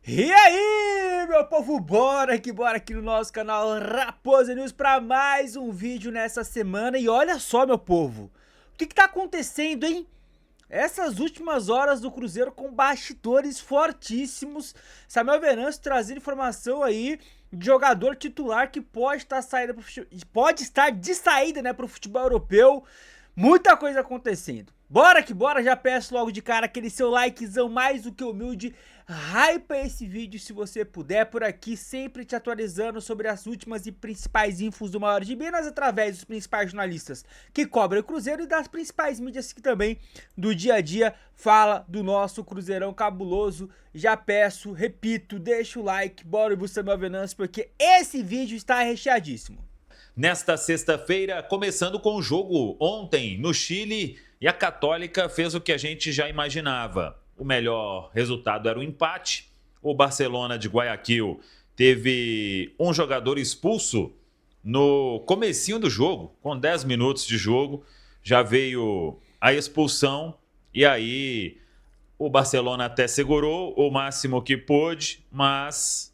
E aí, meu povo, bora aqui no nosso canal Raposa News para mais um vídeo nessa semana. E olha só, meu povo, o que tá acontecendo, hein? Essas últimas horas do Cruzeiro com bastidores fortíssimos. Samuel Venâncio trazendo informação aí de jogador titular que pode estar de saída, né, pro futebol europeu. Muita coisa acontecendo. Bora que bora, já peço logo de cara aquele seu likezão mais do que humilde. Hypa esse vídeo se você puder, por aqui sempre te atualizando sobre as últimas e principais infos do maior de Minas através dos principais jornalistas que cobrem o Cruzeiro e das principais mídias que também do dia a dia fala do nosso Cruzeirão cabuloso. Já peço, repito, deixa o like, bora o Samuel Venâncio porque esse vídeo está recheadíssimo. Nesta sexta-feira, começando com o jogo ontem no Chile, e a Católica fez o que a gente já imaginava. O melhor resultado era o empate. O Barcelona de Guayaquil teve um jogador expulso no comecinho do jogo, com 10 minutos de jogo, já veio a expulsão e aí o Barcelona até segurou o máximo que pôde, mas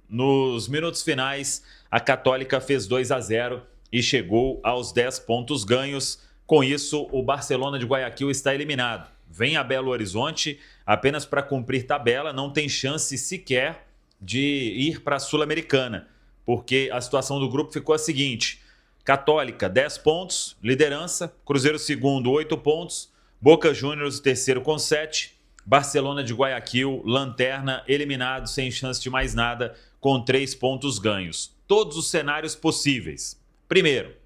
nos minutos finais, a Católica fez 2-0 e chegou aos 10 pontos ganhos. Com isso, o Barcelona de Guayaquil está eliminado. Vem a Belo Horizonte apenas para cumprir tabela, não tem chance sequer de ir para a Sul-Americana, porque a situação do grupo ficou a seguinte: Católica, 10 pontos, liderança, Cruzeiro segundo, 8 pontos, Boca Juniors terceiro com 7, Barcelona de Guayaquil, lanterna, eliminado sem chance de mais nada, com 3 pontos ganhos. Todos os cenários possíveis. Primeiro,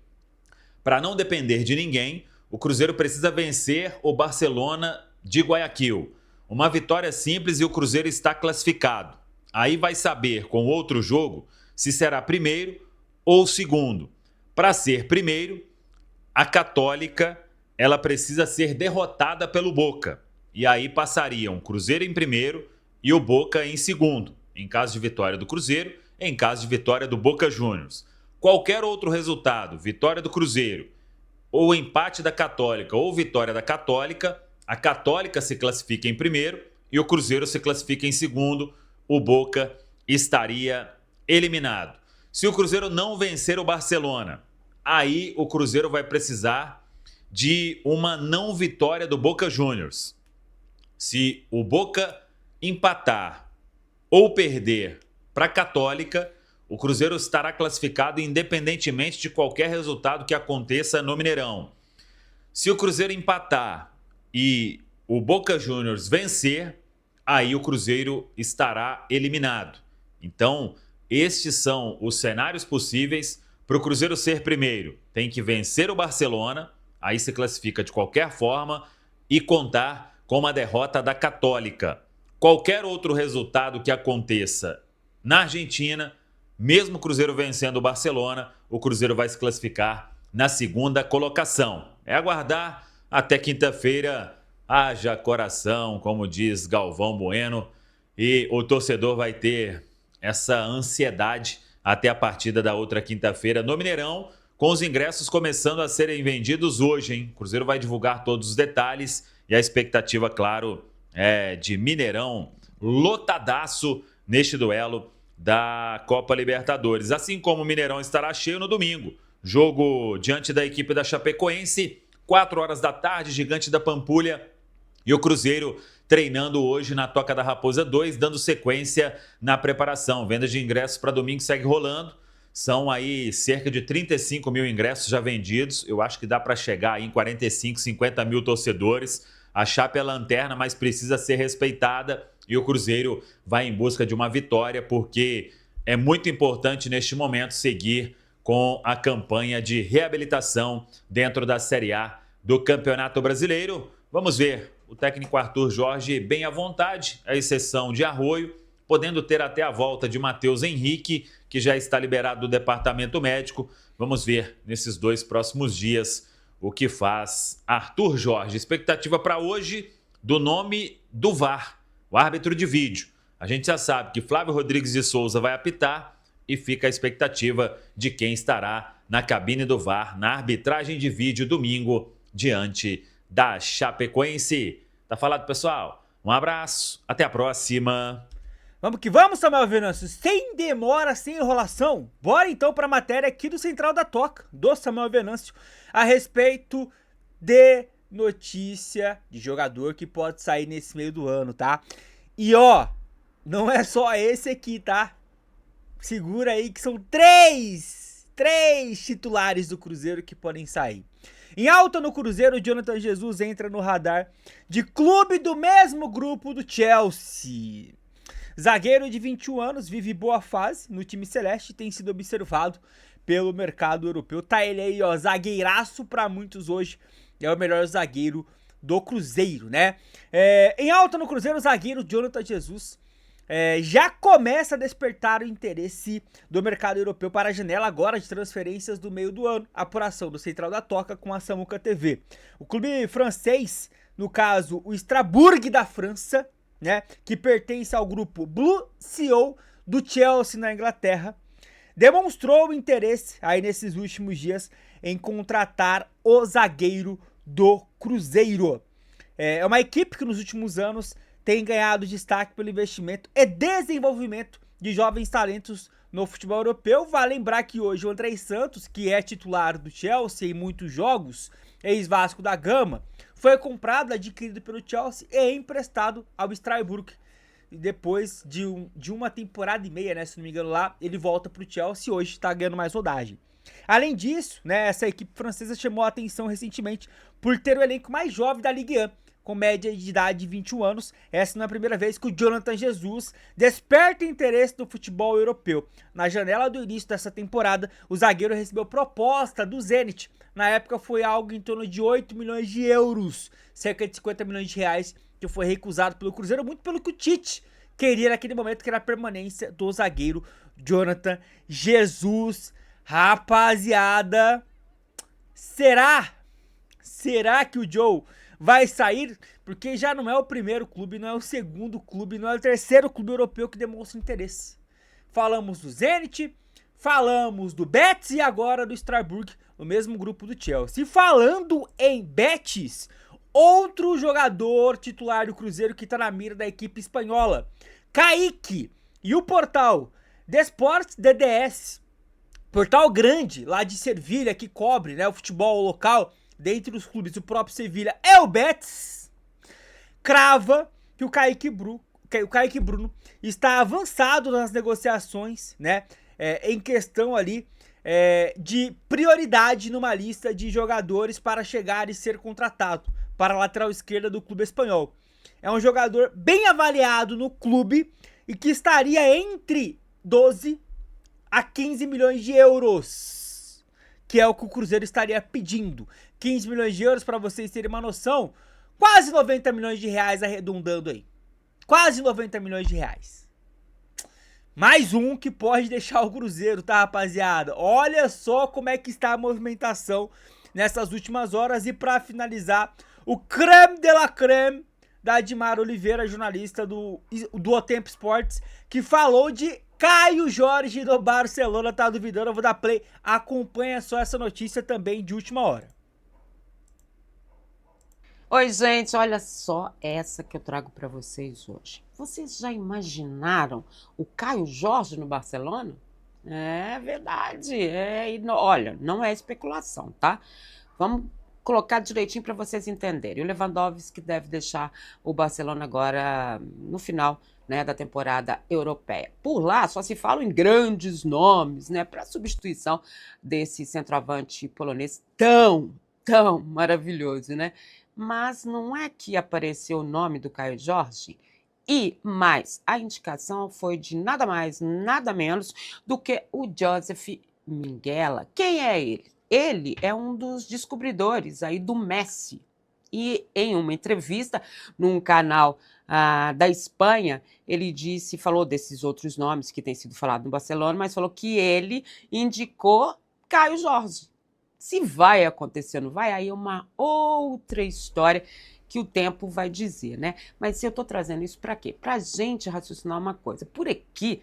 para não depender de ninguém, o Cruzeiro precisa vencer o Barcelona de Guayaquil. Uma vitória simples e o Cruzeiro está classificado. Aí vai saber, com outro jogo, se será primeiro ou segundo. Para ser primeiro, a Católica ela precisa ser derrotada pelo Boca. E aí passariam o Cruzeiro em primeiro e o Boca em segundo, em caso de vitória do Cruzeiro, em caso de vitória do Boca Juniors. Qualquer outro resultado, vitória do Cruzeiro, ou empate da Católica, ou vitória da Católica, a Católica se classifica em primeiro e o Cruzeiro se classifica em segundo, o Boca estaria eliminado. Se o Cruzeiro não vencer o Barcelona, aí o Cruzeiro vai precisar de uma não vitória do Boca Juniors. Se o Boca empatar ou perder para a Católica, o Cruzeiro estará classificado independentemente de qualquer resultado que aconteça no Mineirão. Se o Cruzeiro empatar e o Boca Juniors vencer, aí o Cruzeiro estará eliminado. Então, estes são os cenários possíveis para o Cruzeiro ser primeiro. Tem que vencer o Barcelona, aí se classifica de qualquer forma, e contar com uma derrota da Católica. Qualquer outro resultado que aconteça na Argentina, mesmo o Cruzeiro vencendo o Barcelona, o Cruzeiro vai se classificar na segunda colocação. É aguardar até quinta-feira, haja coração, como diz Galvão Bueno, e o torcedor vai ter essa ansiedade até a partida da outra quinta-feira no Mineirão, com os ingressos começando a serem vendidos hoje, hein? O Cruzeiro vai divulgar todos os detalhes e a expectativa, claro, é de Mineirão lotadaço neste duelo da Copa Libertadores. Assim como o Mineirão estará cheio no domingo. Jogo diante da equipe da Chapecoense, 4 horas da tarde, Gigante da Pampulha. E o Cruzeiro treinando hoje na Toca da Raposa 2, dando sequência na preparação. Venda de ingressos para domingo segue rolando. São aí cerca de 35 mil ingressos já vendidos. Eu acho que dá para chegar aí em 45, 50 mil torcedores. A Chape é lanterna, mas precisa ser respeitada. E o Cruzeiro vai em busca de uma vitória, porque é muito importante neste momento seguir com a campanha de reabilitação dentro da Série A do Campeonato Brasileiro. Vamos ver, o técnico Arthur Jorge bem à vontade, à exceção de Arroio, podendo ter até a volta de Matheus Henrique, que já está liberado do departamento médico. Vamos ver nesses 2 próximos dias o que faz Arthur Jorge. Expectativa para hoje do nome do VAR, o árbitro de vídeo. A gente já sabe que Flávio Rodrigues de Souza vai apitar e fica a expectativa de quem estará na cabine do VAR, na arbitragem de vídeo domingo, diante da Chapecoense. Tá falado, pessoal? Um abraço, até a próxima. Vamos que vamos, Samuel Venâncio, sem demora, sem enrolação. Bora então para a matéria aqui do Central da Toca, do Samuel Venâncio, a respeito de notícia de jogador que pode sair nesse meio do ano, tá? E ó, não é só esse aqui, tá? Segura aí que são três titulares do Cruzeiro que podem sair. Em alta no Cruzeiro, o Jonathan Jesus entra no radar de clube do mesmo grupo do Chelsea. Zagueiro de 21 anos, vive boa fase no time celeste e tem sido observado pelo mercado europeu. Tá ele aí, ó, zagueiraço pra muitos hoje. É o melhor zagueiro do Cruzeiro, né? Em alta no Cruzeiro, o zagueiro Jonathan Jesus já começa a despertar o interesse do mercado europeu para a janela agora de transferências do meio do ano. Apuração do Central da Toca com a Samuca TV. O clube francês, no caso o Strasbourg da França, né, que pertence ao grupo Blue Seal do Chelsea na Inglaterra, demonstrou interesse aí nesses últimos dias em contratar o zagueiro do Cruzeiro. É uma equipe que nos últimos anos tem ganhado destaque pelo investimento e desenvolvimento de jovens talentos no futebol europeu. Vale lembrar que hoje o Andrei Santos, que é titular do Chelsea em muitos jogos, ex-Vasco da Gama, foi comprado, adquirido pelo Chelsea e emprestado ao Strasbourg. E depois de uma temporada e meia, né, se não me engano lá, ele volta pro Chelsea e hoje está ganhando mais rodagem. Além disso, né, essa equipe francesa chamou a atenção recentemente por ter o elenco mais jovem da Ligue 1, com média de idade de 21 anos. Essa não é a primeira vez que o Jonathan Jesus desperta interesse do futebol europeu. Na janela do início dessa temporada, o zagueiro recebeu proposta do Zenit. Na época foi algo em torno de 8 milhões de euros, cerca de 50 milhões de reais, que foi recusado pelo Cruzeiro, muito pelo que o Tite queria naquele momento, que era a permanência do zagueiro Jonathan Jesus. Rapaziada, será que o Joe vai sair? Porque já não é o primeiro clube, não é o segundo clube, não é o terceiro clube europeu que demonstra interesse. Falamos do Zenit, falamos do Betis e agora do Strasbourg, o mesmo grupo do Chelsea. E falando em Betis, outro jogador titular do Cruzeiro que tá na mira da equipe espanhola, Kaique. E o portal Desportes DDS, portal grande lá de Sevilha que cobre, né, o futebol local, dentre os clubes, o próprio Sevilha é o Betis, crava que o Kaique Bruno está avançado nas negociações, né, em questão ali de prioridade numa lista de jogadores para chegar e ser contratado para a lateral esquerda do clube espanhol. É um jogador bem avaliado no clube e que estaria entre 12 a 15 milhões de euros, que é o que o Cruzeiro estaria pedindo. 15 milhões de euros, para vocês terem uma noção, quase 90 milhões de reais arredondando aí. Quase 90 milhões de reais. Mais um que pode deixar o Cruzeiro, tá, rapaziada? Olha só como é que está a movimentação nessas últimas horas. E para finalizar, o creme de la creme da Admar Oliveira, jornalista do O Tempo Esportes, que falou de Caio Jorge do Barcelona. Tá duvidando? Eu vou dar play. Acompanha só essa notícia também de última hora. Oi, gente, olha só essa que eu trago para vocês hoje. Vocês já imaginaram o Caio Jorge no Barcelona? É verdade. Olha, não é especulação, tá? Vamos colocar direitinho para vocês entenderem. O Lewandowski deve deixar o Barcelona agora no final, né, da temporada europeia. Por lá só se fala em grandes nomes, né, para substituição desse centroavante polonês tão maravilhoso, né? Mas não é que apareceu o nome do Caio Jorge? E mais, a indicação foi de nada mais, nada menos do que o Joseph Minguella. Quem é ele? Ele é um dos descobridores aí do Messi. E em uma entrevista num canal da Espanha, ele falou desses outros nomes que têm sido falados no Barcelona, mas falou que ele indicou Caio Jorge. Se vai acontecer ou não vai, aí é uma outra história que o tempo vai dizer, né? Mas eu tô trazendo isso para quê? Pra gente raciocinar uma coisa. Por aqui,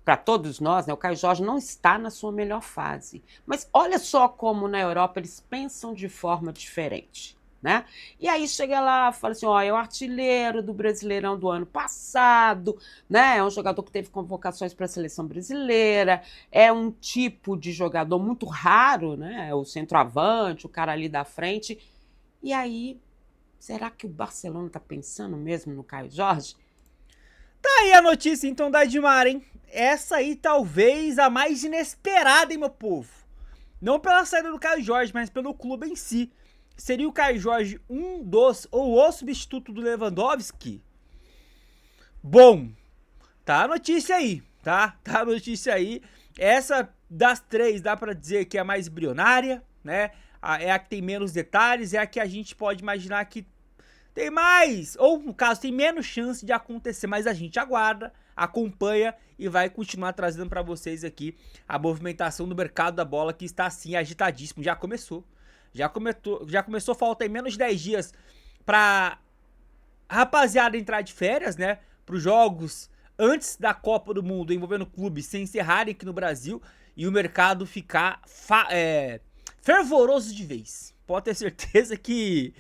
para todos nós, né, o Caio Jorge não está na sua melhor fase. Mas olha só como na Europa eles pensam de forma diferente. né? E aí chega lá, fala assim, ó, é o artilheiro do Brasileirão do ano passado, né? É um jogador que teve convocações para a seleção brasileira, é um tipo de jogador muito raro, né? O centroavante, o cara ali da frente. E aí, será que o Barcelona tá pensando mesmo no Caio Jorge? Tá aí a notícia então da Edmar, hein? Essa aí talvez a mais inesperada, hein, meu povo? Não pela saída do Caio Jorge, mas pelo clube em si. Seria o Caio Jorge um dos ou o substituto do Lewandowski? Bom, tá a notícia aí, tá? Tá a notícia aí. Essa das três dá pra dizer que é a mais embrionária, né? É a que tem menos detalhes, é a que a gente pode imaginar que tem mais, ou no caso tem menos chance de acontecer, mas a gente aguarda, acompanha e vai continuar trazendo pra vocês aqui a movimentação do mercado da bola que está assim agitadíssimo, já começou. Já começou, falta aí menos de 10 dias pra rapaziada entrar de férias, né? Pros jogos antes da Copa do Mundo envolvendo clubes se encerrarem aqui no Brasil e o mercado ficar fervoroso de vez. Pode ter certeza que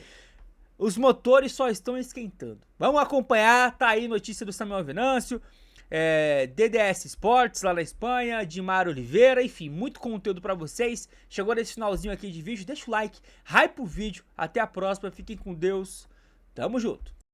os motores só estão esquentando. Vamos acompanhar, tá aí notícia do Samuel Venâncio, DDS Sports lá na Espanha, Dimar Oliveira, enfim, muito conteúdo pra vocês. Chegou nesse finalzinho aqui de vídeo, deixa o like, hype o vídeo, até a próxima, fiquem com Deus, tamo junto.